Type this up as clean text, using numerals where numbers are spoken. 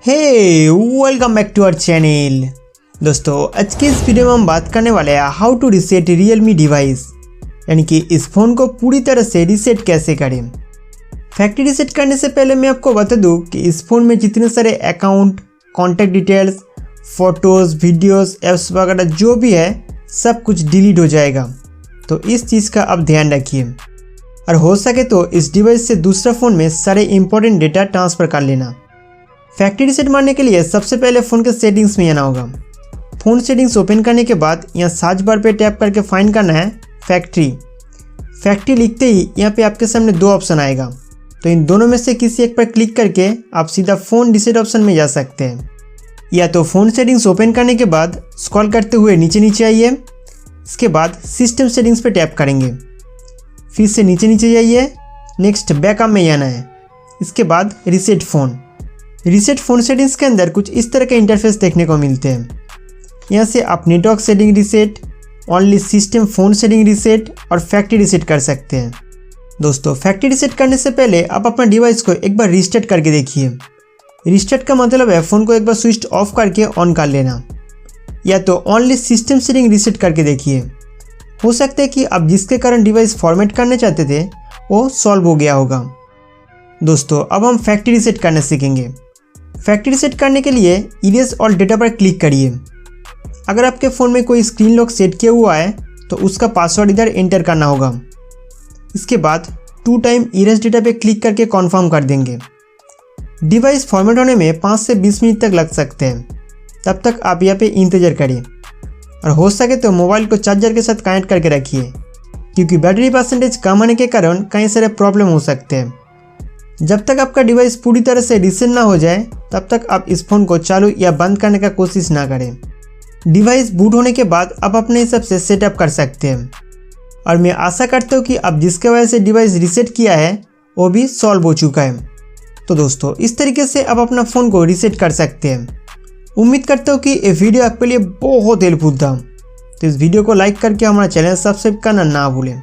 Welcome back to our channel. दोस्तों आज के इस वीडियो में हम बात करने वाले हैं how to reset Realme device, यानी कि इस फ़ोन को पूरी तरह से रीसेट कैसे करें। फैक्ट्री रीसेट करने से पहले मैं आपको बता दूं कि इस फ़ोन में जितने सारे account, contact details, photos, videos, apps वगैरह जो भी है सब कुछ डिलीट हो जाएगा। तो इस चीज़ का आप ध्यान रखिए और हो सके तो इस डिवाइस से दूसरा फ़ोन में सारे इंपॉर्टेंट डेटा ट्रांसफ़र कर लेना। फैक्ट्री रीसेट मारने के लिए सबसे पहले फ़ोन के सेटिंग्स में आना होगा। फ़ोन सेटिंग्स ओपन करने के बाद यहाँ सर्च बार पे टैप करके फाइंड करना है फैक्ट्री। फैक्ट्री लिखते ही यहाँ पे आपके सामने दो ऑप्शन आएगा, तो इन दोनों में से किसी एक पर क्लिक करके आप सीधा फ़ोन रीसेट ऑप्शन में जा सकते हैं। या तो फ़ोन सेटिंग्स ओपन करने के बाद स्क्रॉल करते हुए नीचे आइए, इसके बाद सिस्टम सेटिंग्स पर टैप करेंगे, फिर से नीचे जाइए, नेक्स्ट बैकअप में आना है, इसके बाद reset phone. Reset phone settings के अंदर कुछ इस तरह के इंटरफेस देखने को मिलते हैं। यहाँ से आप network setting reset, only system phone setting reset और फैक्ट्री रीसेट कर सकते हैं। दोस्तों फैक्ट्री रीसेट करने से पहले आप अपना डिवाइस को एक बार रीस्टार्ट करके देखिए। रीस्टार्ट का मतलब है फ़ोन को एक बार स्विच ऑफ करके ऑन कर लेना, या तो ओनली सिस्टम सेटिंग रीसेट करके देखिए। हो सकता है कि आप जिसके कारण डिवाइस फॉर्मेट करना चाहते थे वो सॉल्व हो गया होगा। दोस्तों अब हम फैक्ट्री रीसेट करना सीखेंगे। फैक्ट्री रीसेट करने के लिए इरेज ऑल डेटा पर क्लिक करिए। अगर आपके फ़ोन में कोई स्क्रीन लॉक सेट किया हुआ है तो उसका पासवर्ड इधर एंटर करना होगा। इसके बाद 2 टाइम इरेज डेटा पे क्लिक करके कॉन्फर्म कर देंगे। डिवाइस फॉर्मेट होने में 5 से 20 मिनट तक लग सकते हैं, तब तक आप यहाँ पे इंतज़ार करिए और हो सके तो मोबाइल को चार्जर के साथ कनेक्ट करके रखिए, क्योंकि बैटरी परसेंटेज कम होने के कारण कई सारे प्रॉब्लम हो सकते हैं। जब तक आपका डिवाइस पूरी तरह से रीसेट ना हो जाए तब तक आप इस फ़ोन को चालू या बंद करने का कोशिश ना करें। डिवाइस बूट होने के बाद आप अपने हिसाब से सेटअप कर सकते हैं और मैं आशा करता हूँ कि आप जिसके वजह से डिवाइस रीसेट किया है वो भी सॉल्व हो चुका है। तो दोस्तों इस तरीके से आप अपना फ़ोन को रीसेट कर सकते हैं। उम्मीद करता हूँ कि ये वीडियो आपके लिए बहुत हेल्पफुल था। तो इस वीडियो को लाइक करके हमारा चैनल सब्सक्राइब करना ना भूलें।